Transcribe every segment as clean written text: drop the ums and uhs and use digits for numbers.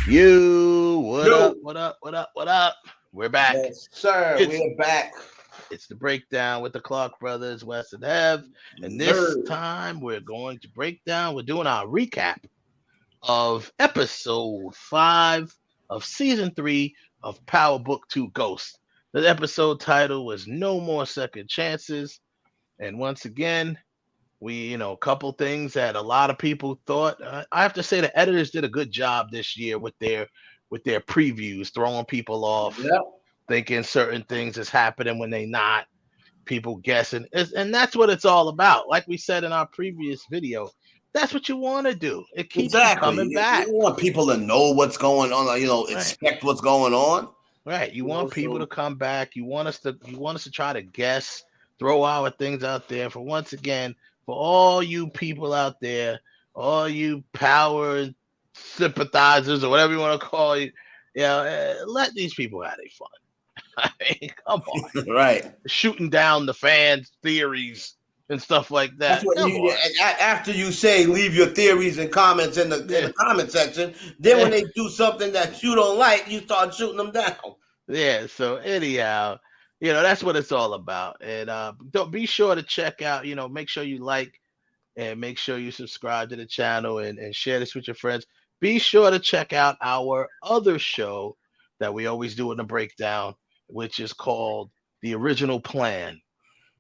What up? Yo, What up? What up? What up? We're back. yes, sir. It's We're back. it's the breakdown with the Clark brothers, Wes and Ev. And this Sir. time we're going to break down. We're doing our recap of episode 5 of season 3 of Power Book 2 Ghost. The episode title was No More Second Chances. And once again, a couple things that a lot of people thought. I have to say the editors did a good job this year with their previews, throwing people off, Yep. thinking certain things is happening when they not. People guessing, and that's what it's all about. Like we said in our previous video, that's what you want to do. It keeps you Exactly. coming You back, don't want people to know what's going on, right? expect what's going on. Right. You want people to So come back. You want us to try to guess, throw our things out there. For once again, for all you people out there, all you power sympathizers or whatever you want to call you, let these people have their fun. I mean, come on, right. shooting down the fans' theories and stuff like That's that. what Come on. after you say leave your theories and comments in Yeah. the comment section. Then when Yeah. they do something that you don't like, you start shooting them down. Yeah, so anyhow, that's what it's all about. And don't be sure to check out, make sure you like and make sure you subscribe to the channel and share this with your friends. Be sure to check out our other show that we always do in the breakdown, which is called The Original Plan.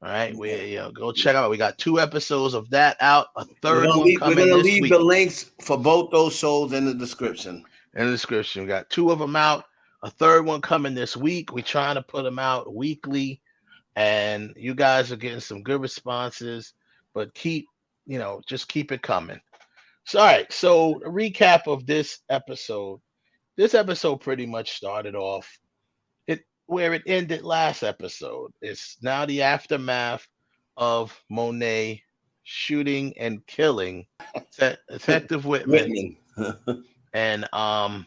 All right, Yeah. go check out. We got 2 episodes of that out, a We're third gonna one leave. We're coming gonna this leave week the links for both those shows in the description. in the description. We got 2 of them out, a third one coming this week. We're trying to put them out weekly, and you guys are getting some good responses, but just keep it coming. So, all right, so a recap of this episode pretty much started off it where it ended last episode. It's now the aftermath of Monet shooting and killing Detective Whitman, Whitman. and that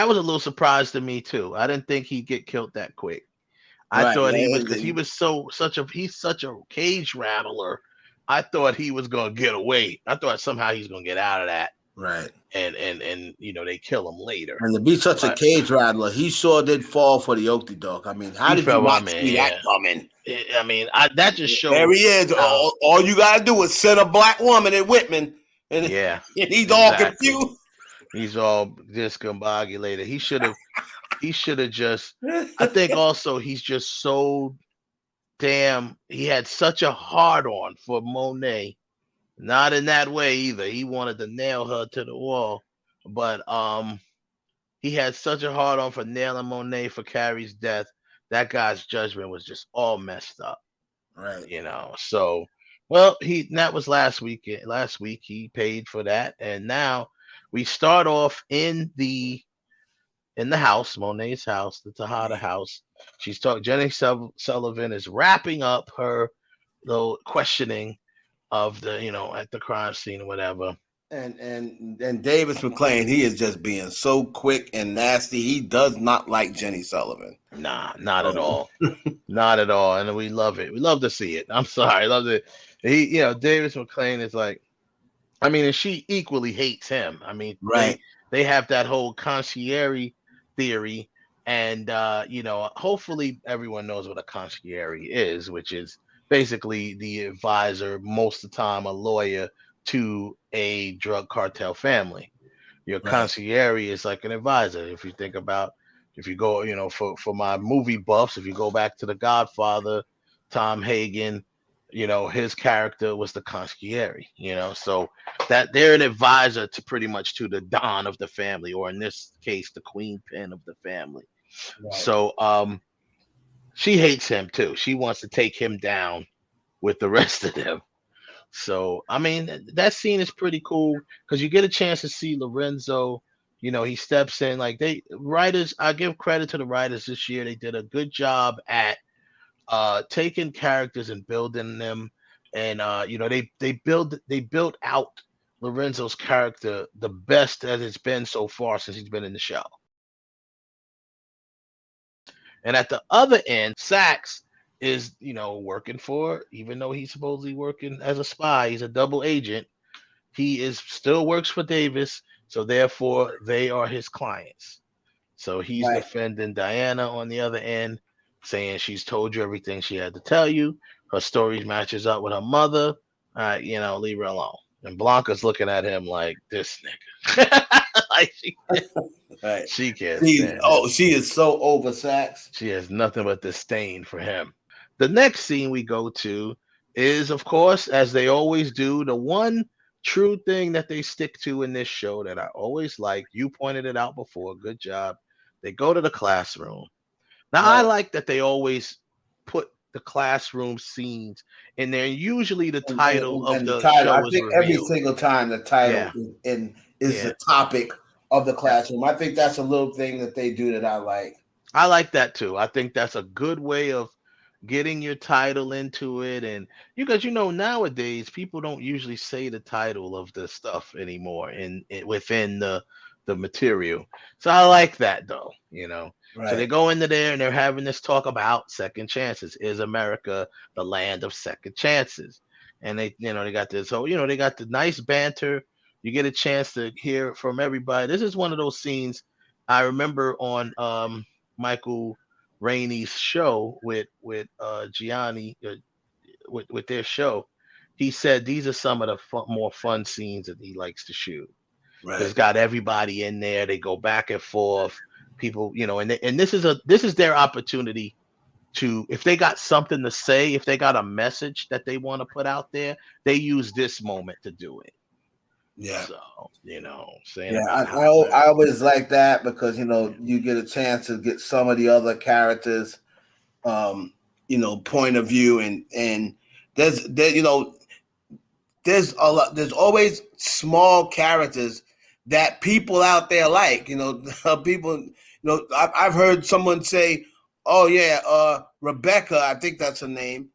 was a little surprise to me too. I didn't think he'd get killed that quick. I Right. thought he was, because he was he's such a cage rattler. I thought he was gonna get away. I thought somehow he's gonna get out of that, Right. and they kill him later. And to be such a But cage rattler, he sure did fall for the Okie doke. I mean, how he did you felt, I not mean, see that yeah. coming? That just There he shows is. how, All you gotta do is send a black woman at Whitman, and, yeah, and he's all exactly. confused. He's all discombobulated. He should have just. I think also he's just so damn. He had such a hard on for Monet. Not in that way either. He wanted to nail her to the wall, but he had such a hard on for nailing Monet for Carrie's death. That guy's judgment was just all messed up, Right. So, well, that was last week. Last week he paid for that, and now we start off in the house, Monet's house, the Tejada house. She's talking. Jenny Sullivan is wrapping up her little questioning of the, at the crime scene or whatever. And Davis McClain, he is just being so quick and nasty. He does not like Jenny Sullivan. Nah, not at all. Not at all. And we love it. We love to see it. I'm sorry. I love it. Davis McClain is like, I mean, and she equally hates him. I mean, Right. they have that whole concierge theory. And, hopefully everyone knows what a concierge is, which is basically the advisor, most of the time a lawyer to a drug cartel family. Your Right. concierge is like an advisor. If you think about, if you go, for my movie buffs, if you go back to The Godfather, Tom Hagen, his character was the concierge, so that they're an advisor to pretty much to the Don of the family, or in this case, the Queen Pin of the family. Right. So she hates him too. She wants to take him down with the rest of them. So I mean, that scene is pretty cool because you get a chance to see Lorenzo. He steps in, like, they writers. I give credit to the writers this year. They did a good job at taking characters and building them, and they built out Lorenzo's character the best as it's been so far since he's been in the show. And at the other end, Sax is, working for, even though he's supposedly working as a spy, he's a double agent. He is still works for Davis, So therefore, they are his clients. So he's Right. defending Diana on the other end, saying she's told you everything she had to tell you. Her story matches up with her mother. Leave her alone. And Blanca's looking at him like this nigga. Like Right. she can't stand him. She is so oversaxed. She has nothing but disdain for him. The next scene we go to is, of course, as they always do, the one true thing that they stick to in this show that I always like. You pointed it out before. Good job. They go to the classroom. Now, I Right. like that they always put the classroom scenes in there. Usually, the And, title of the the title, I show is think every revealed. single time the title Yeah, is yeah, the topic of the yeah. classroom. I think that's a little thing that they do that I like. I like that too. I think that's a good way of getting your title into it. And because nowadays people don't usually say the title of the stuff anymore within the material. So I like that though. So they Right. go into there and they're having this talk about second chances. Is America the land of second chances? And they got this whole, they got the nice banter. You get a chance to hear from everybody. This is one of those scenes I remember on Michael Rainey's show with Gianni, with their show. He said these are some of the more fun scenes that he likes to shoot because Right. it's got everybody in there. They go back and forth. People, and this is their opportunity to, if they got something to say, if they got a message that they want to put out there, they use this moment to do it. Yeah. So, saying Yeah, about how I America. always like that because you get a chance to get some of the other characters, point of view, and there's a lot. There's always small characters that people out there like. People. I've heard someone say, "Oh yeah, Rebecca, I think that's her name.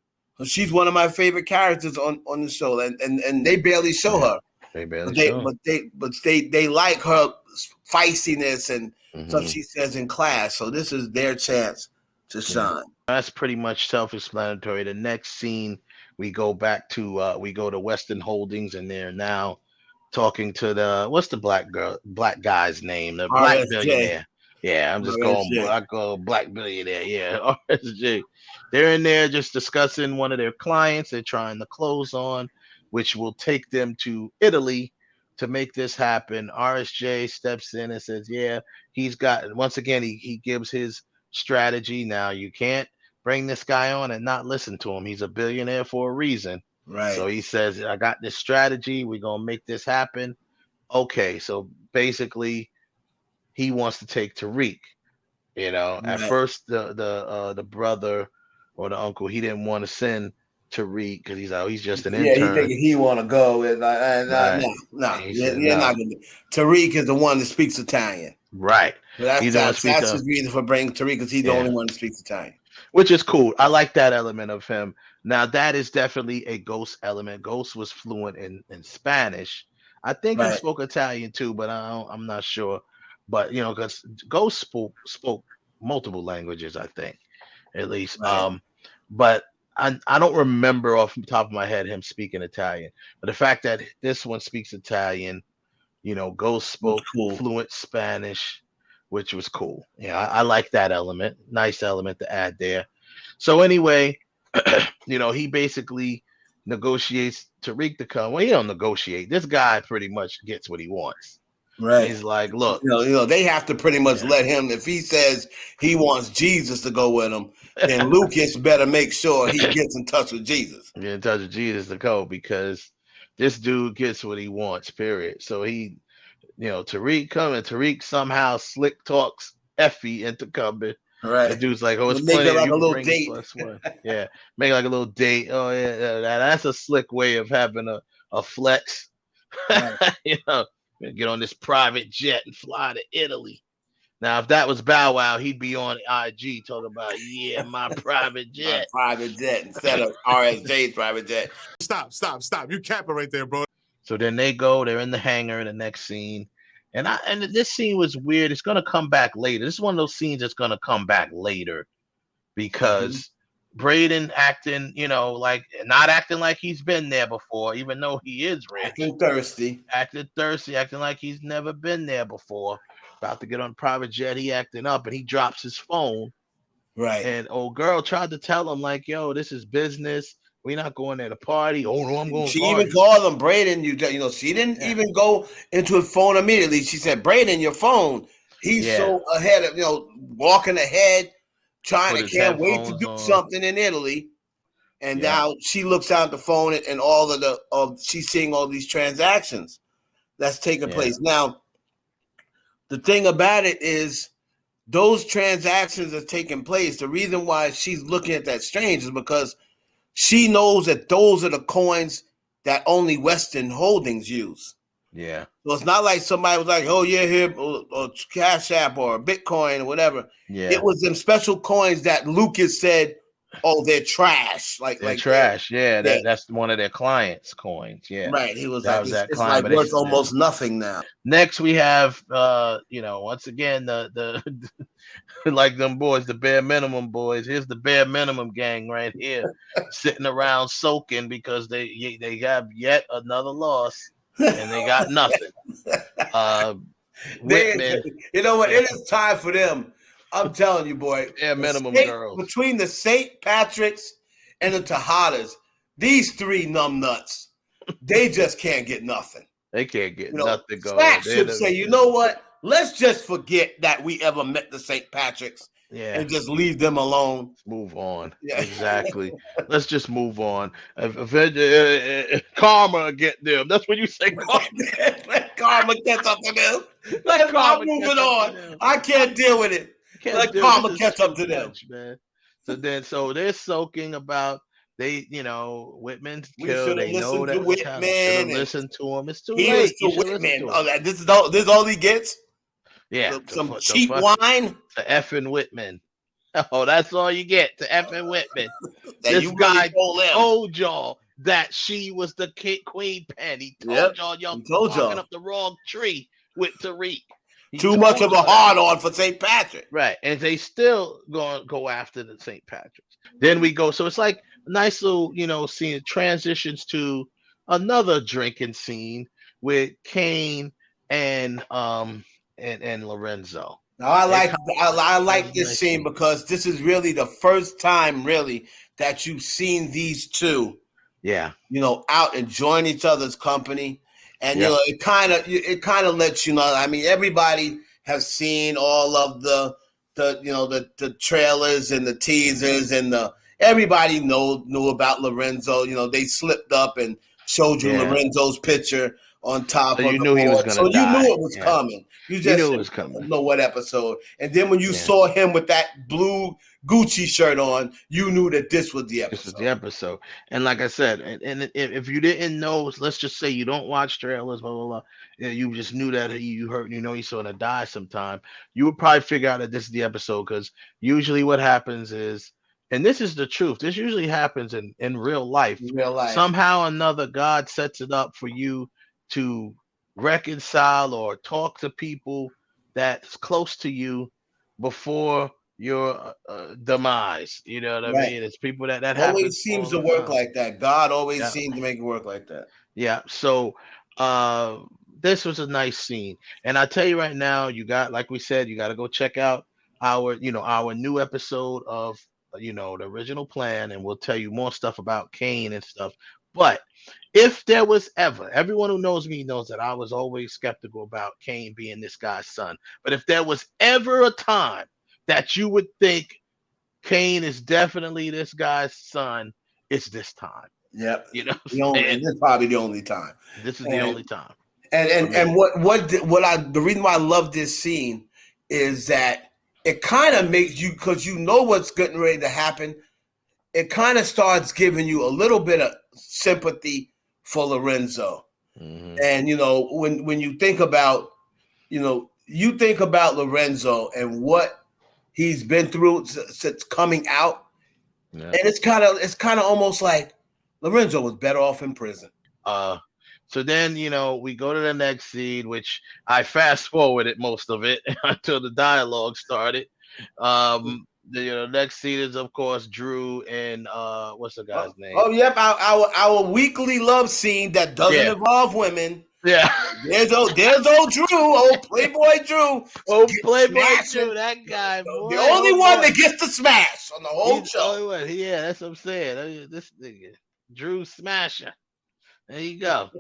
She's one of my favorite characters on the show," and they barely show Yeah, her. they barely But they, show. but they, but they like her feistiness and stuff Hmm. she says in class. So this is their chance to Yeah. shine. That's pretty much self-explanatory. The next scene, we go to Western Holdings, and they're now talking to what's the black guy's name? The black RSJ, billionaire. Yeah, RSJ, I go black billionaire. Yeah, RSJ. They're in there just discussing one of their clients they're trying to close on, which will take them to Italy to make this happen. RSJ steps in and says, "Yeah, he's got." Once again, he gives his strategy. Now you can't bring this guy on and not listen to him. He's a billionaire for a reason. So right, he says, I got this strategy. We're going to make this happen. Okay. So basically, he wants to take TARIQ. At right. first, the brother or the uncle, he didn't want to send TARIQ because he's just an Yeah, he intern. thinking he want to go, and Right. no, He said, you're not no. gonna. TARIQ is the one that speaks Italian. Right. So that's He's the one that's speak that's to, his reason for bringing TARIQ because he's the yeah, only one that speaks Italian. which is cool. I like that element of him. Now that is definitely a Ghost element. Ghost was fluent in Spanish. I think he Right, spoke Italian too, but I'm not sure. But because Ghost spoke multiple languages, I think at least. right. But I don't remember off the top of my head him speaking Italian. But the fact that this one speaks Italian, Ghost That's spoke cool. fluent Spanish, which was cool. Yeah, I like that element. Nice element to add there. So anyway, he basically negotiates TARIQ to come. Well, he don't negotiate. This guy pretty much gets what he wants. And Right. he's like, look, They have to pretty much yeah. let him. If he says he wants Jesus to go with him, then Lucas better make sure he gets in touch with Jesus. Get in touch with Jesus to go because this dude gets what he wants, period. So TARIQ coming. TARIQ somehow slick talks Effie into coming. The Right. dude's like, oh, it's Make plenty. it like You a can little bring the date. plus one. Yeah. Make like a little date. Oh, yeah. That's a slick way of having a flex. Right. Get on this private jet and fly to Italy. Now, if that was Bow Wow, he'd be on IG talking about, yeah, my private My jet. private jet instead of RSJ's private jet. Stop. You capping right there, bro. So then they're in the hangar in the next scene. And this scene was weird. It's gonna come back later. This is one of those scenes that's gonna come back later Mhm. because Braden acting, like not acting like he's been there before, even though he is rich. Acting thirsty. Acting thirsty, acting like he's never been there before. About to get on a private jet, he acting up, and he drops his phone. Right. And old girl tried to tell him, like, yo, this is business. We're not going there to party. Oh, no, I'm going to She party. even called him Braden. She didn't even go into his phone immediately. She said, Braden, your phone. He's so ahead of, walking ahead, can't wait to do something in Italy. And now she looks out the phone and all of she's seeing all these transactions that's taking place. Now, the thing about it is those transactions are taking place. The reason why she's looking at that strange is because she knows that those are the coins that only Western Holdings use. Yeah. So it's not like somebody was like, oh, yeah, here, or Cash App or Bitcoin or whatever. Yeah. It was them special coins that Lucas said, oh, they're trash. They're trash. That's one of their clients' coins. Yeah. Right. He was that like, it's like worth almost nothing now. Next, we have, once again, the like them boys, the bare minimum boys. Here's the bare minimum gang right here, sitting around soaking because they have yet another loss and they got nothing. Whitman, you know what? It is time for them. I'm telling you, boy. Yeah, minimum girls. Between the St. Patrick's and the Tejadas, these three numbnuts, they just can't get nothing. They can't get nothing going. Facts should say, you know what? Let's just forget that we ever met the St. Patrick's. Yeah. And just leave them alone. Let's move on. Yeah. Exactly. Let's just move on. Karma get them. That's what you say. Let karma catch up to them. I'm moving on. I can't deal with it. Let karma catch up to them. Man. So they're soaking about Whitman's killed. They know that Whitman. Listen to him. It's too late. Whitman. Oh, this is all he gets. Yeah, some cheap wine. To effing Whitman. Oh, that's all you get. To effing Whitman. This guy told y'all that she was the queen pen. He told y'all barking up the wrong tree with TARIQ. Too much of a hard on for St. Patrick. Right. And they still gonna go after the St. Patrick's. Then we go. So it's like a nice little, scene transitions to another drinking scene with Kane and Lorenzo. Now I like this scene because this is really the first time really that you've seen these two. Yeah. Out enjoying each other's company. And it kind of lets you know. I mean, everybody has seen all of the trailers and the teasers and everybody knew about Lorenzo. They slipped up and showed you Lorenzo's picture on top of you knew he was going to die. So you knew it was coming. You just knew it was coming. Know what episode. And then when you saw him with that blue Gucci shirt on, you knew that this was the episode. This was the episode. And like I said, and if you didn't know, let's just say you don't watch trailers, blah, blah, blah. You just knew that you heard, he's going to die sometime. You would probably figure out that this is the episode because usually what happens is, and this is the truth, this usually happens in real life. Somehow or another, God sets it up for you to reconcile or talk to people that's close to you before your demise. You know what I mean? It's people that always seems to work like that. God always seems to make it work like that. Yeah. So this was a nice scene, and I tell you right now, like we said, you got to go check out our new episode of the original plan, and we'll tell you more stuff about Kane and stuff. But if there was ever, everyone who knows me knows that I was always skeptical about Kane being this guy's son. But if there was ever a time that you would think Kane is definitely this guy's son, it's this time. Yep. This is probably the only time. This is the only time. And the reason why I love this scene is that it kind of makes you, because what's getting ready to happen. It kind of starts giving you a little bit of sympathy for Lorenzo. Mm-hmm. And, when you think about, Lorenzo and what he's been through since coming out. Yeah. And it's kind of almost like Lorenzo was better off in prison. So then, we go to the next scene, which I fast forwarded most of it until the dialogue started. The next scene is of course Drew and what's the guy's name? Oh, yep, our weekly love scene that doesn't involve women. Yeah. There's old Drew, old Playboy Drew. Oh, Playboy smashing. Drew, that guy. Boy, The only one that gets to smash on the whole He's show. the only one. Yeah, that's what I'm saying. This nigga, Drew Smasher. There you go.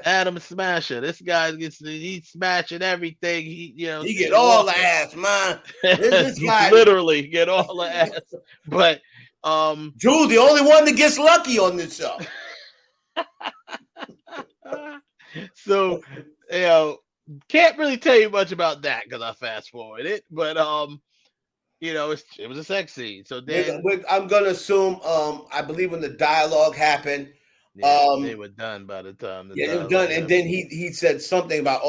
Adam Smasher. This guy he's smashing everything. He get all the ass, man. This guy literally get all the ass. But Drew's the only one that gets lucky on this show. So can't really tell you much about that because I fast forward it. But it was a sex scene. So then I'm gonna assume I believe when the dialogue happened. They were done by the time. They were done, and then he said something about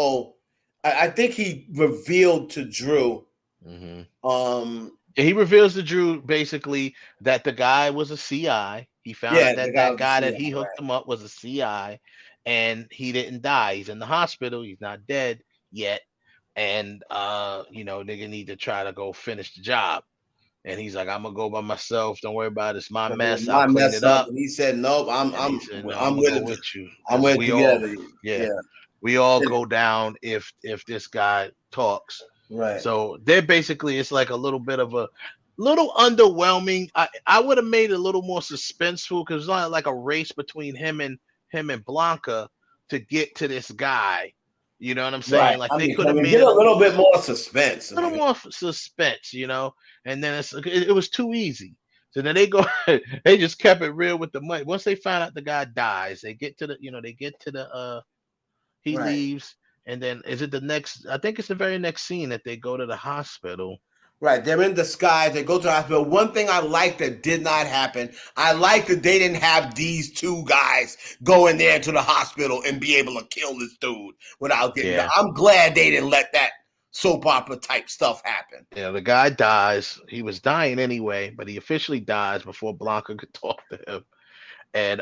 I think he revealed to Drew. Mm-hmm. He reveals to Drew basically that the guy was a CI. He found out that guy that he hooked him up was a CI, and he didn't die. He's in the hospital. He's not dead yet, and nigga need to try to go finish the job. And he's like, I'm gonna go by myself. Don't worry about it. It's my mess. I'll clean it up. And he said, nope. I'm with you. I'm with you. We all go down if this guy talks. Right. So they're basically, it's like a little bit of a little underwhelming. I would have made it a little more suspenseful because it's not like a race between him and Blanca to get to this guy. You know what I'm saying? Right. Like they could have made it a little bit more suspense. A little more suspense, and then it was too easy. So then they just kept it real with the money. Once they find out the guy dies, they get to the he leaves, and then is it the next? I think it's the very next scene that they go to the hospital. Right, they're in disguise. They go to the hospital. One thing I like that did not happen, I like that they didn't have these two guys go in there to the hospital and be able to kill this dude without getting. Yeah. I'm glad they didn't let that soap opera type stuff happen. Yeah, the guy dies. He was dying anyway, but he officially dies before Blanca could talk to him. And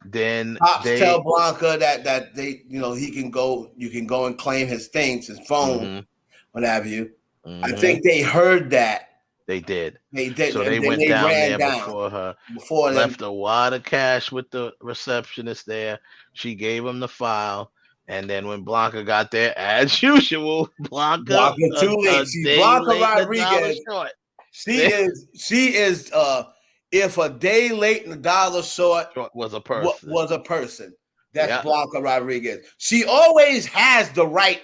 then cops tell Blanca that they, he can go. You can go and claim his things, his phone, what have you. Mm-hmm. I think they heard that. They did. They did. So they went down there before her. Left a wad of cash with the receptionist there. She gave him the file. And then when Blanca got there, as usual, Blanca too late. Blanca Rodriguez. She is if a day late and a dollar short was a person. That's Blanca Rodriguez. She always has the right.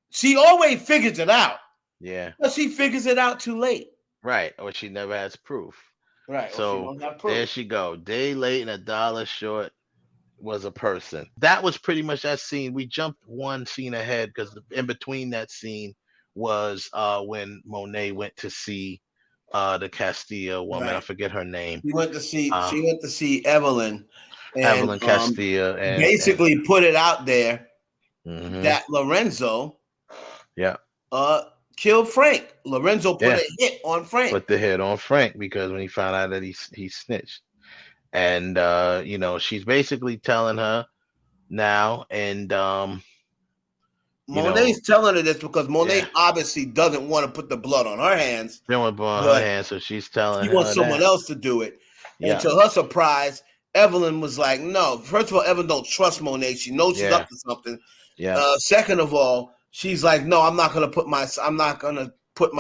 She always figures it out. Yeah. But she figures it out too late. Right. Or she never has proof. Right. So there she go. Day late and a dollar short was a person. That was pretty much that scene. We jumped one scene ahead because in between that scene was when Monet went to see the Castilla woman. Right. I forget her name. She went to see Evelyn. And, Evelyn Castilla. And basically put it out there that Lorenzo killed Frank. Lorenzo put a hit on Frank. Put the hit on Frank because when he found out that he snitched. And she's basically telling her now, and Monet's telling her this because Monet obviously doesn't want to put the blood on her hands. She don't want to put on her hands, so she's telling her. She wants someone else to do it. And to her surprise, Evelyn was like, "No." First of all, Evelyn don't trust Monet. She knows she's up to something. Yeah. Second of all, she's like, "No, I'm not gonna put my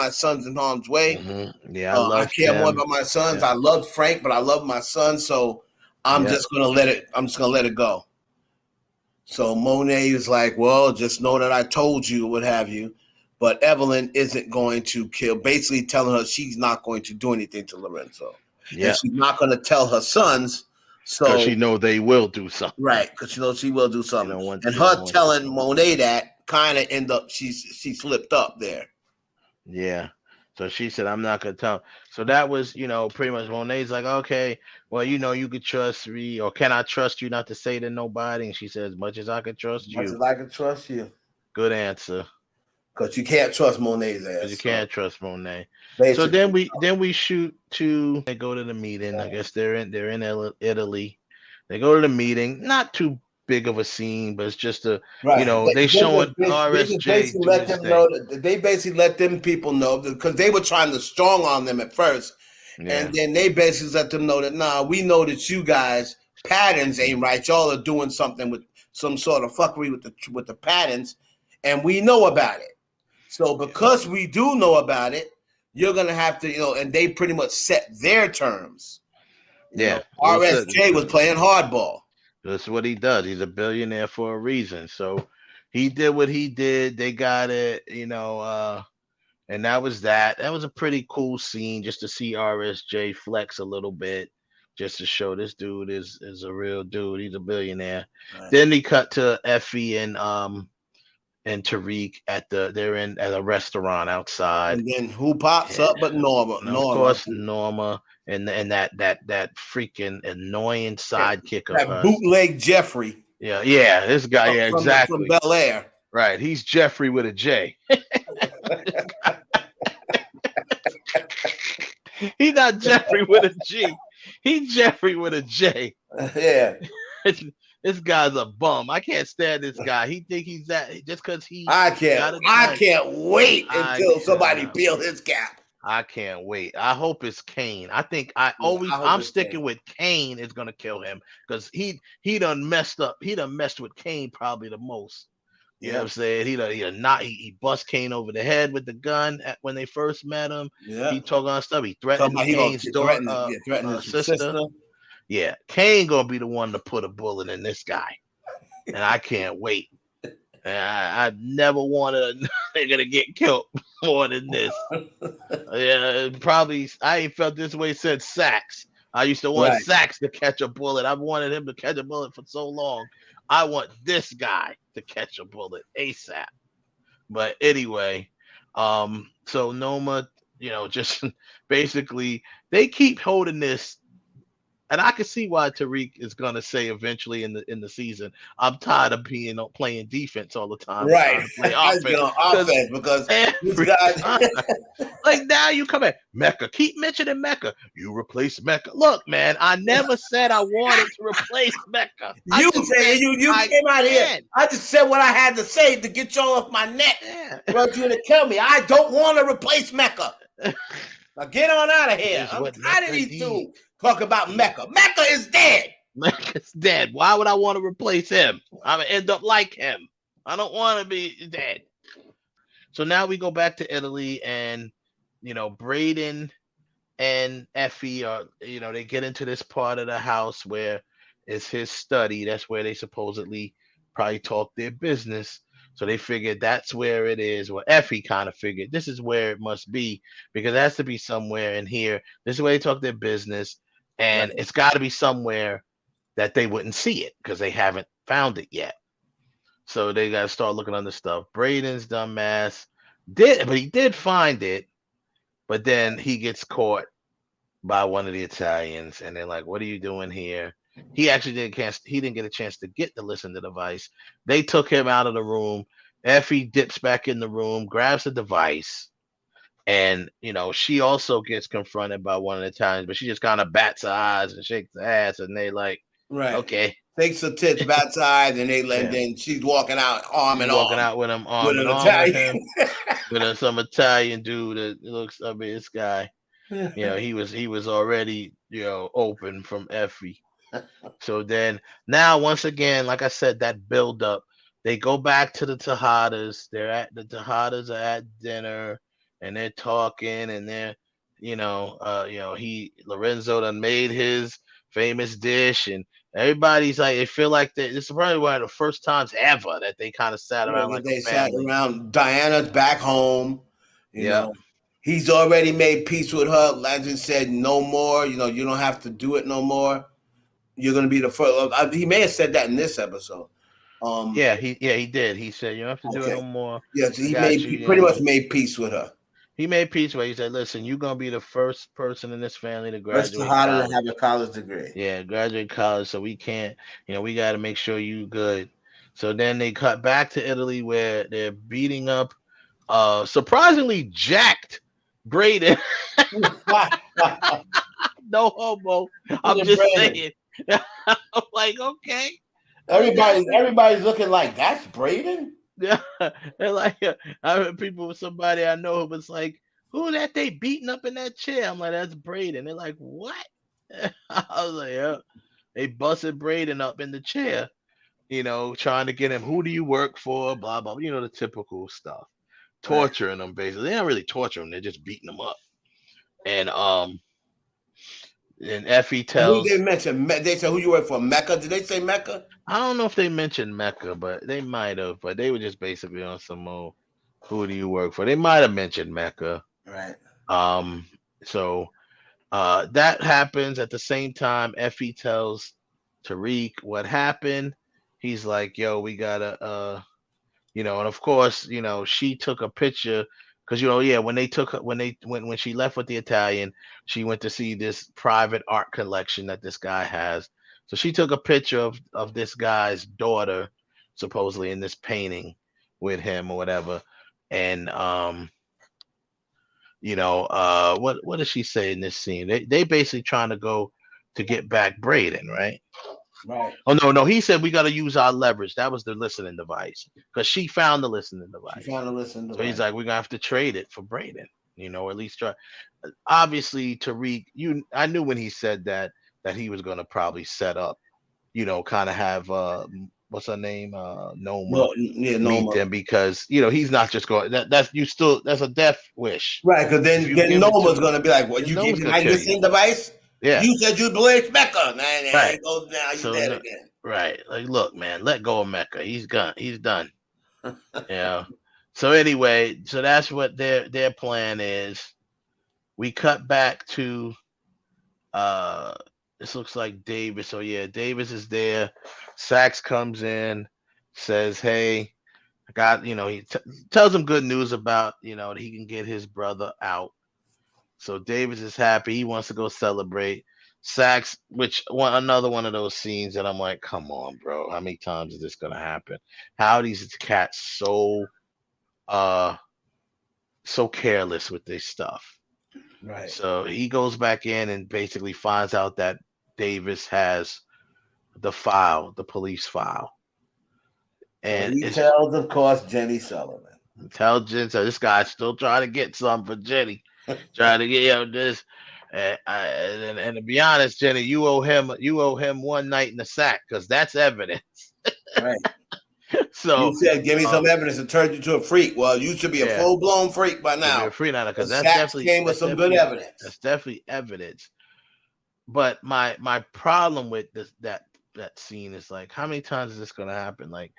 sons in harm's way." Mm-hmm. Yeah, I care more about my sons. I love Frank, but I love my son, so I'm just gonna let it go. So Monet is like, "Well, just know that I told you, what have you." But Evelyn isn't going to kill. Basically, telling her she's not going to do anything to Lorenzo. Yeah, and she's not going to tell her sons. So she know they will do something, right? Because she knows she will do something. And her telling Monet that kind of end up she slipped up there. Yeah. So she said, I'm not going to tell. So that was, pretty much Monet's like, okay, well, you could trust me, or can I trust you not to say to nobody? And she said, as much as I can trust you. As much as I can trust you. Good answer. Because you can't trust Monet's ass. You can't trust Monet. Basically. So then we shoot to, they go to the meeting. I guess they're in Italy. They go to the meeting. Not too big of a scene, but it's just a Right. they showing They just RSJ basically do let his them thing. know that they basically let them people know because they were trying to strong on them at first. Yeah, And then they basically let them know that, nah, we know that you guys patterns ain't right. Y'all are doing something with some sort of fuckery with the patterns, and we know about it. So because we do know about it, you're gonna have to, and they pretty much set their terms. those are the RSJ was terms. playing hardball. That's what he does. He's a billionaire for a reason. So he did what he did. They got it, and that was that. That was a pretty cool scene just to see RSJ flex a little bit, just to show this dude is a real dude. He's a billionaire. Right. Then he cut to Effie and TARIQ they're in at a restaurant outside. And then who pops up but Norma? And of course, Norma and that freaking annoying sidekick of that hers. bootleg Jeffrey. Yeah, this guy, exactly. From Bel Air. Right, he's Jeffrey with a J. He's not Jeffrey with a G. He's Jeffrey with a J. Yeah. This guy's a bum. I can't stand this guy. He think he's that just because he. I can't wait until somebody peel his cap. I can't wait. I hope it's Kane. I'm sticking with Kane is gonna kill him because he done messed up. He done messed with Kane probably the most. You know what I'm saying? He bust Kane over the head with the gun when they first met him. Yeah. He talking on stuff. He threatened Kane's sister. Yeah, Kane gonna be the one to put a bullet in this guy, and I can't wait. I never wanted a nigga to get killed more than this. Yeah, probably I ain't felt this way since Sax. I used to want Sax to catch a bullet. I've wanted him to catch a bullet for so long. I want this guy to catch a bullet ASAP. But anyway, so Noma, just basically they keep holding this. And I can see why TARIQ is gonna say eventually in the season, I'm tired of playing defense all the time. Right. Play offense because this guy like now you come back. Mecca. Keep mentioning Mecca. You replace Mecca. Look, man, I never said I wanted to replace Mecca. You came out here. I just said what I had to say to get y'all off my neck. Yeah. For you to kill me. I don't want to replace Mecca. Now get on out of here. I'm tired of these two. Talk about Mecca. Mecca is dead. Mecca's dead. Why would I want to replace him? I'm gonna end up like him. I don't want to be dead. So now we go back to Italy, and Braden and Effie are they get into this part of the house where it's his study. That's where they supposedly probably talk their business. So they figured that's where it is. Well, Effie kind of figured this is where it must be because it has to be somewhere in here. This is where they talk their business. And it's got to be somewhere that they wouldn't see it because they haven't found it yet. So they got to start looking under stuff. Braden's dumbass he did find it, but then he gets caught by one of the Italians, and they're like, "What are you doing here?" He actually didn't get a chance to get the listen device. They took him out of the room. Effie dips back in the room, grabs the device. And she also gets confronted by one of the times, but she just kind of bats her eyes and shakes her ass, and they like, okay, takes her tits, bats her eyes, and then she's walking out arm in arm. Walking out with him arm in arm with him, with some Italian dude that looks. I mean, this guy, he was already open from Effie. So then now once again, like I said, that build up. They go back to the Tejadas. The Tejadas are at dinner. And they're talking, and they're, Lorenzo done made his famous dish, and everybody's like, they feel like this is probably one of the first times ever that they kind of sat around like they a family. Sat around. Diana's back home. He's already made peace with her. Legend said, "No more. You don't have to do it no more. You're gonna be the first." He may have said that in this episode. He did. He said, "You don't have to do it no more." Yes, he pretty much made peace with her. He made peace with her. He said, "Listen, you're gonna be the first person in this family to graduate. To have a college degree. Yeah, graduate college. So we can't. We got to make sure you good." So then they cut back to Italy where they're beating up, surprisingly jacked Braden. No homo. I'm just saying. I'm like, okay. Everybody's looking like that's Braden. Yeah, and like I heard people, somebody I know was like, "Who that they beating up in that chair?" I'm like, "That's Braden." They're like, "What?" I was like, "Yeah." They busted Braden up in the chair, trying to get him. Who do you work for? Blah blah. The typical stuff, Right. torturing them basically. They don't really torture him; they're just beating him up. And Effie And who they tells, mention? They said who you work for? Mecca? Did they say Mecca? I don't know if they mentioned Mecca, but they might have. But they were just basically on some more. Who do you work for? They might have mentioned Mecca. Right. Um, so that happens at the same time. Effie tells Tariq what happened. He's like, "Yo, we gotta, and of course, she took a picture because yeah, when they took when she left with the Italian, she went to see this private art collection that this guy has. So she took a picture of this guy's daughter, supposedly in this painting with him or whatever, and what does she say in this scene? They basically trying to go to get back Braden, right? Right. Oh no, he said we got to use our leverage. That was the listening device because she found the listening She device. found to listen to So he's right. like, we're gonna have to trade it for Braden, or at least try. Obviously, Tariq, I knew when he said that he was gonna probably set up, kind of have what's her name, Noma No, yeah, no meet more. them because he's not just going. That's a death wish. Right, because If then you then give it Noma's to, gonna be like, "What? then You gave Noma's me gonna my kill you. listening device? Yeah, You said you'd blame Mecca. Nah, right. he goes now. You So dead no, again." right, like look, man, let go of Mecca. He's gone. He's done. Yeah. So anyway, so that's what their plan is. We cut back to uh this looks like Davis. So yeah, Davis is there. Sax comes in, says, "Hey, I got," he tells him good news about, that he can get his brother out. So Davis is happy. He wants to go celebrate. Sax, another one of those scenes that I'm like, come on, bro. How many times is this gonna happen? How are these cats uh so careless with this stuff? Right. So he goes back in and basically finds out that Davis has the police file. So And he it's tells, of course, Jenny Sullivan. intelligence. So this guy's still trying to get some for Jenny, trying to get this. And to be honest, Jenny, you owe him one night in the sack because that's evidence. Right. You So, said, "Give me some evidence to turn you to a freak." Well, you should be a yeah, full blown freak by should be now. a free night The because Sachs came with some good evidence. that's definitely evidence. But my problem with that scene is like, how many times is this gonna happen? Like,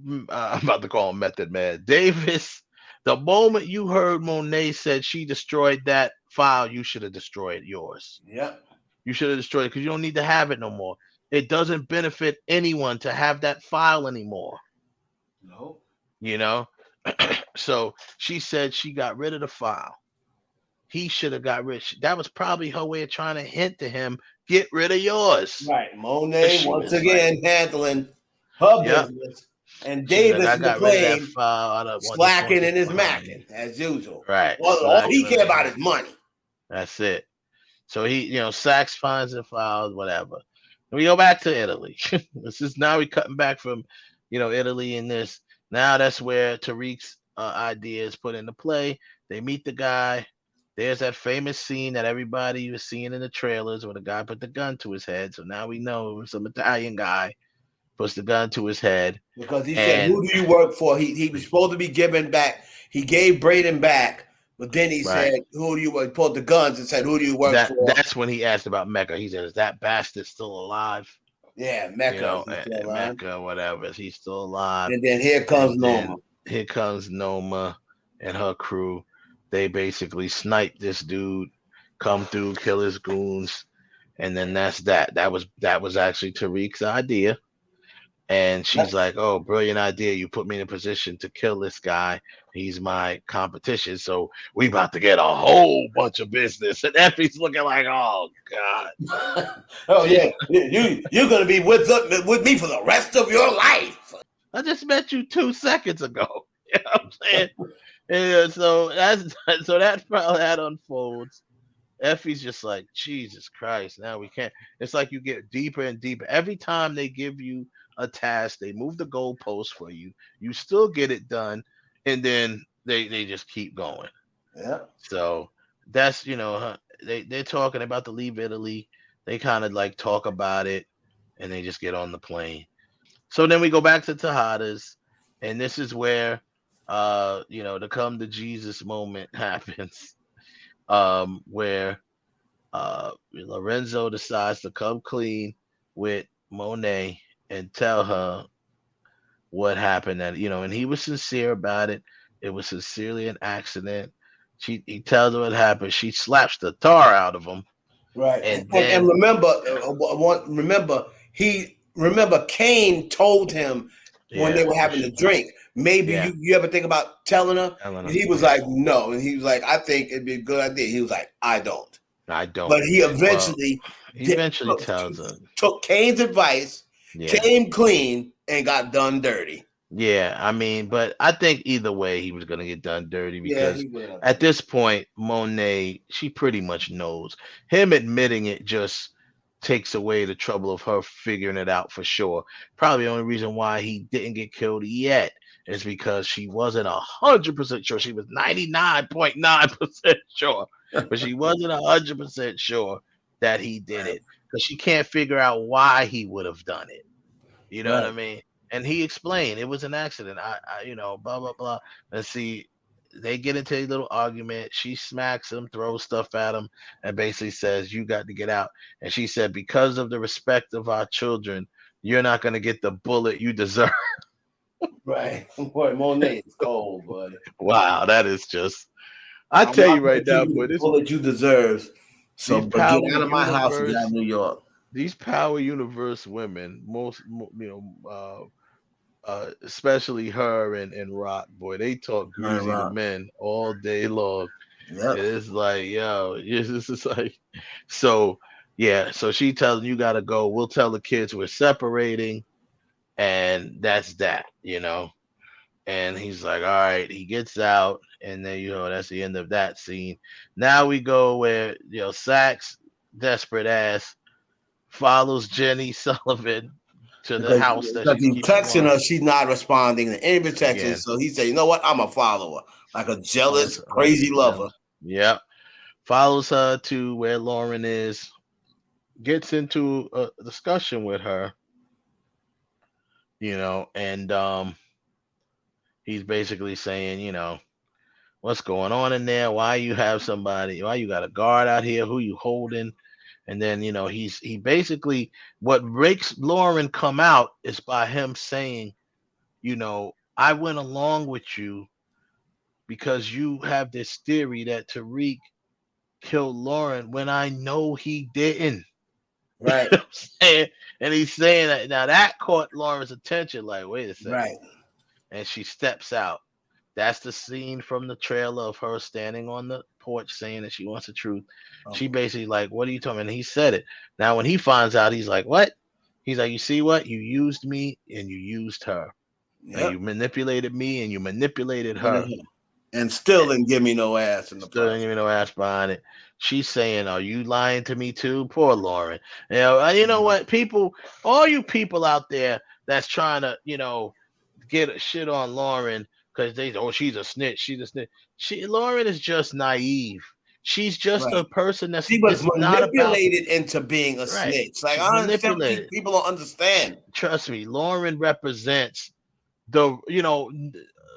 I'm about to call him Method Man. Davis, the moment you heard Monet said she destroyed that file, you should have destroyed yours. Yep. You should have destroyed it because you don't need to have it no more. It doesn't benefit anyone to have that file anymore. No. You know? So she said she got rid of the file. He should have got rid. That was probably her way of trying to hint to him, get rid of yours. Right. Monet She once was like, again handling her yep. business, and She's like, I Davis got rid of that McLean file. I just want slacking this in his behind me. macking as usual. Right. All he Slacking care in about his. is money. That's it. So he, Sachs finds the files, whatever. And we go back to Italy. This is now we cutting back from, Italy in this. Now that's where Tariq's idea is put into play. They meet the guy. There's that famous scene that everybody was seeing in the trailers where the guy put the gun to his head. So now we know some Italian guy puts the gun to his head. Because he said, And "Who do you work for?" He was supposed to be giving back. He gave Braden back, but then he right. said, "Who do you?" He pulled the guns and said, "Who do you work for?" That's when he asked about Mecca. He said, "Is that bastard still alive?" Yeah, Mecca. He's still alive. Mecca, whatever. Is he still alive? And then here comes And Noma. then here comes Noma and her crew. They basically snipe this dude, come through, kill his goons, and then that's that. That was actually Tariq's idea. And she's like, "Oh, brilliant idea. You put me in a position to kill this guy. He's my competition. So we about to get a whole bunch of business." And Effie's looking like, "Oh God." Oh yeah, you're gonna be with me for the rest of your life. I just met you 2 seconds ago. You know what I'm saying? Yeah, so that unfolds. Effie's just like, Jesus Christ, now we can't. It's like you get deeper and deeper. Every time they give you a task, they move the goalpost for you. You still get it done, and then they just keep going. Yeah. So that's they're talking about to leave Italy. They kind of like talk about it, and they just get on the plane. So then we go back to Tejada's, and this is where the come to Jesus moment happens. Where Lorenzo decides to come clean with Monet and tell her what happened, and he was sincere about it. It was sincerely an accident. He tells her what happened. She slaps the tar out of him. Right. And And remember Kane told him when they were having the drink, maybe you ever think about telling her? And he was like, no. And he was like, I think it'd be a good idea. He was like, I don't. But he eventually tells her, took Kane's advice, came clean, and got done dirty. Yeah, I mean, but I think either way he was gonna get done dirty because at this point, Monet, she pretty much knows. Him admitting it just takes away the trouble of her figuring it out for sure. Probably the only reason why he didn't get killed yet is because she wasn't 100% sure. She was 99.9% sure, but she wasn't 100% sure that he did it because she can't figure out why he would have done it. You know what I mean? And he explained it was an accident. I blah blah blah. And see, they get into a little argument. She smacks him, throws stuff at him, and basically says, "You got to get out." And she said, "Because of the respect of our children, you're not going to get the bullet you deserve." Right. Boy, Monet is cold, buddy. Wow, that is just. I tell you right now, boy, this bullet you deserve. So get out of my house and get out of New York. These Power Universe women, especially her and Rock, boy, they talk greasy to men all day long. Yep. It's like, yo, this is like, so she tells him, you gotta go. We'll tell the kids we're separating, and that's that, And he's like, all right. He gets out, and then that's the end of that scene. Now we go where Sax, desperate ass, follows Jenny Sullivan to the house that he's texting her. She's not responding to any of his texts. So he said, you know what? I'm a follower, like a jealous, crazy lover. Yep. Follows her to where Lauren is, gets into a discussion with her, and he's basically saying, what's going on in there? Why you have somebody? Why you got a guard out here? Who you holding? And then, he basically, what makes Lauren come out is by him saying, I went along with you because you have this theory that TARIQ killed Lauren when I know he didn't. Right. You know what I'm saying? And he's saying that now that caught Lauren's attention. Like, wait a second. Right. And she steps out. That's the scene from the trailer of her standing on the porch saying that she wants the truth. Oh. She basically like, what are you talking about? And he said it. Now, when he finds out, he's like, what? He's like, you see what? You used me and you used her. Yep. You manipulated me and you manipulated her. Mm-hmm. And still didn't give me no ass in the Still didn't give me no ass behind it. She's saying, are you lying to me too? Poor Lauren. You know what? People, all you people out there that's trying to, get a shit on Lauren because she's a snitch. She's a snitch. Lauren is just naive. She's just a person that's she was manipulated into being a snitch. Like, I understand. People don't understand. Trust me, Lauren represents the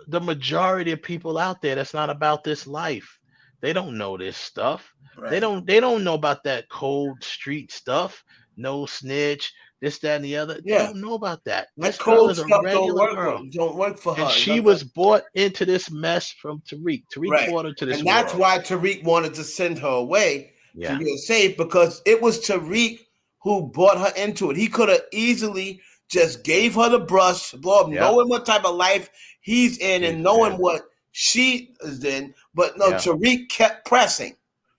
majority of people out there that's not about this life. They don't know this stuff. Right. They don't know about that cold street stuff. No snitch. This, that, and the other. They don't know about that. This girl is a regular girl. Don't work for her. And she was brought into this mess from TARIQ. TARIQ brought her to this. And that's why TARIQ wanted to send her away to be safe, because it was TARIQ who brought her into it. He could have easily just gave her the brush, knowing what type of life he's in and knowing what she is in. But no, TARIQ kept pressing.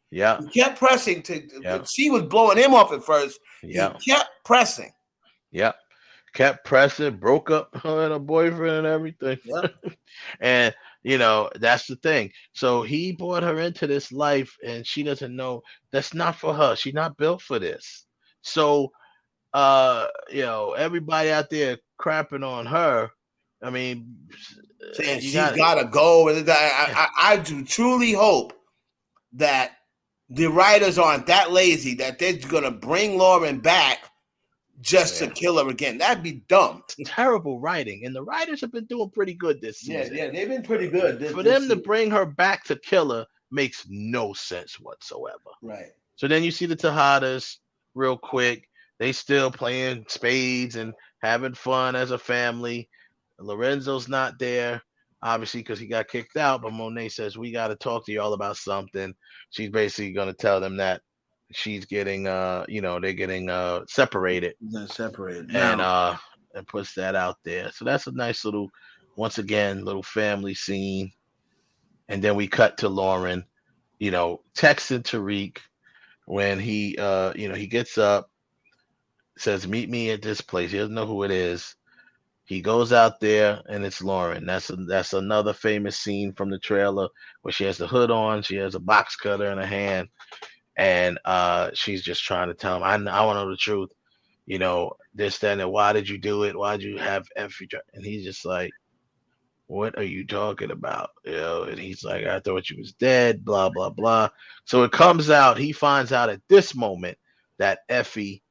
Yeah. He kept pressing she was blowing him off at first. He kept pressing. Yeah. kept pressing, broke up her and her boyfriend and everything. Yeah. And that's the thing. So he brought her into this life, and she doesn't know that's not for her. She's not built for this. So everybody out there crapping on her. I mean, Saying you she's got got to go. I do truly hope that the writers aren't that lazy that they're going to bring Lauren back just to kill her again. That'd be dumb. Terrible writing, and the writers have been doing pretty good this season. Yeah, they've been pretty good. For them to bring her back to kill her makes no sense whatsoever. Right. So then you see the Tejadas real quick. They still playing spades and having fun as a family. Lorenzo's not there, obviously, because he got kicked out. But Monet says, we got to talk to y'all about something. She's basically going to tell them that she's getting, they're getting separated. Separated. And puts that out there. So that's a nice little, once again, little family scene. And then we cut to Lauren, texting TARIQ when he gets up, says, meet me at this place. He doesn't know who it is. He goes out there, and it's Lauren. That's another famous scene from the trailer where she has the hood on. She has a box cutter in her hand, and she's just trying to tell him, I want to know the truth. This, that, and why did you do it? Why did you have Effie? And he's just like, what are you talking about? And he's like, I thought you was dead, blah, blah, blah. So it comes out, he finds out at this moment that Effie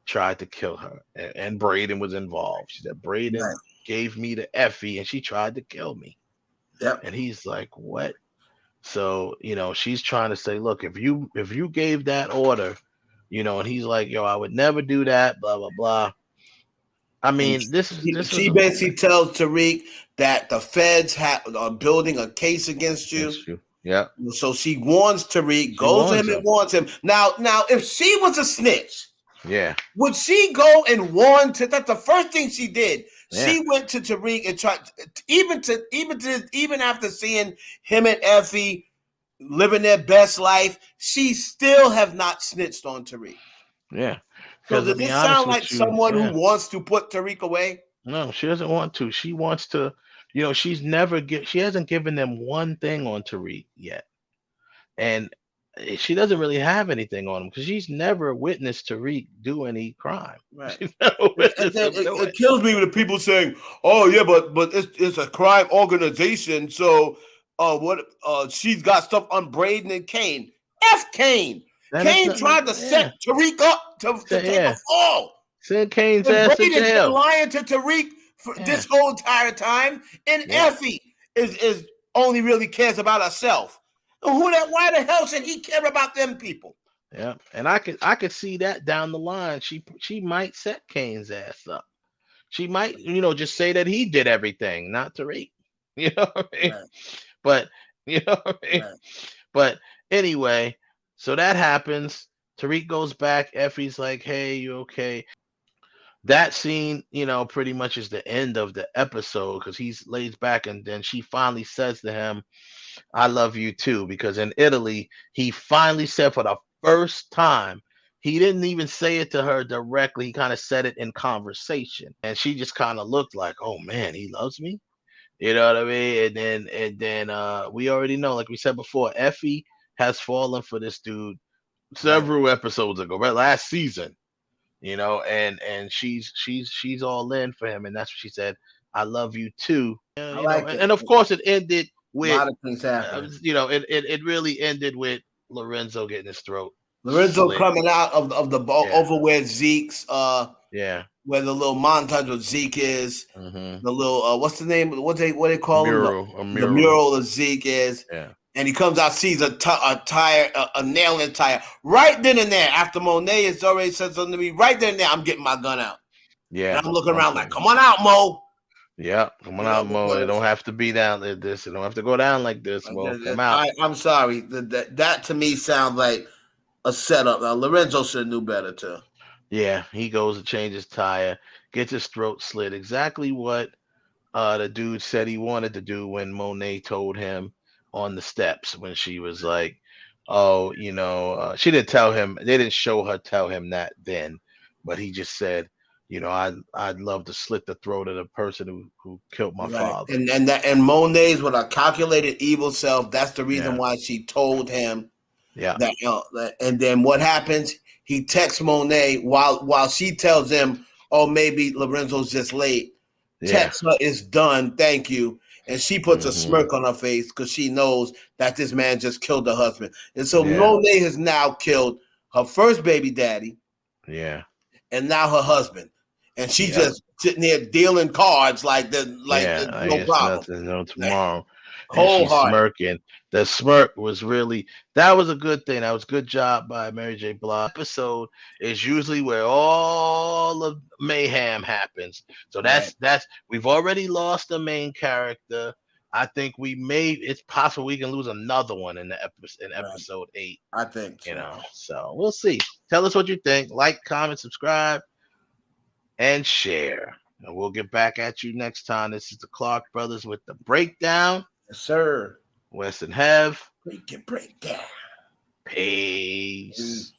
tried to kill her, and Braden was involved. She said, Braden gave me to Effie, and she tried to kill me. Yep. And he's like, what? So, she's trying to say, look, if you gave that order, and he's like, yo, I would never do that, blah, blah, blah. I mean, she basically tells TARIQ that the feds are building a case against you. Yeah. So she warns TARIQ, goes to him and warns him. Now, if she was a snitch, would she go and warn that's the first thing she did. Yeah. She went to TARIQ and tried, even after seeing him and Effie living their best life, she still have not snitched on TARIQ. Yeah. So does it sound like someone who wants to put TARIQ away? No, she doesn't want to. She wants to, she hasn't given them one thing on TARIQ yet. And she doesn't really have anything on him because she's never witnessed TARIQ do any crime. Right. It kills me when the people saying, "Oh yeah, but it's a crime organization, so she's got stuff on Braden and Kane." F Kane. Kane tried to set TARIQ up to take a fall. Send Kane's ass to jail. Been lying to TARIQ for this whole entire time, and Effie is only really cares about herself. Why the hell should he care about them people? Yeah, and I could see that down the line. She might set Kane's ass up. She might, just say that he did everything, not TARIQ. You know what I mean? Right. But Right. But anyway, so that happens. TARIQ goes back. Effie's like, "Hey, you okay?" That scene, pretty much is the end of the episode because he lays back, and then she finally says to him, "I love you too," because in Italy, he finally said for the first time, he didn't even say it to her directly. He kind of said it in conversation. And she just kind of looked like, oh man, he loves me. You know what I mean? And then we already know, like we said before, Effie has fallen for this dude several episodes ago, right? Last season, and she's all in for him. And that's what she said. I love you too. And of course it ended with a lot of things happening. It really ended with Lorenzo getting his throat. Lorenzo coming out of the ball over where Zeke's where the little montage of Zeke is. Mm-hmm. The little what's the name? What they call him? The mural of Zeke is. Yeah. And he comes out, sees a tire, a nail in the tire. Right then and there, after Monet has already said something to me, right then and there, I'm getting my gun out. Yeah. And I'm looking around like, come on out, Mo. Yeah, come on out, Mo. It don't have to be down like this. It don't have to go down like this, Mo. Come out. I'm sorry. That to me sounds like a setup. Now, Lorenzo should have knew better, too. Yeah, he goes to change his tire, gets his throat slit. Exactly what the dude said he wanted to do when Monet told him on the steps when she was like, oh, she didn't tell him. They didn't show her tell him that then, but he just said, you know, I'd love to slit the throat of the person who killed my Right. father. And Monet's with a calculated evil self. That's the reason Yeah. why she told him Yeah. that. And then what happens? He texts Monet while she tells him, "Oh, maybe Lorenzo's just late." Yeah. Text her, "It's done. Thank you." And she puts a smirk on her face because she knows that this man just killed her husband. And so Yeah. Monet has now killed her first baby daddy Yeah. and now her husband. And she's Yep. just sitting there dealing cards like there's Yeah, I no guess problem. nothing, no tomorrow. And she's Wholehearted. smirking. The smirk was really, that was a good thing. That was a good job by Mary J. Blige. Episode is usually where all of mayhem happens. So Right. that's we've already lost the main character. I think it's possible we can lose another one in episode 8. I think so. You know, so we'll see. Tell us what you think. Like, comment, subscribe, and share. And we'll get back at you next time. This is the Clark Brothers with the breakdown. Yes, sir. Wes and Hev. Break it down. Peace.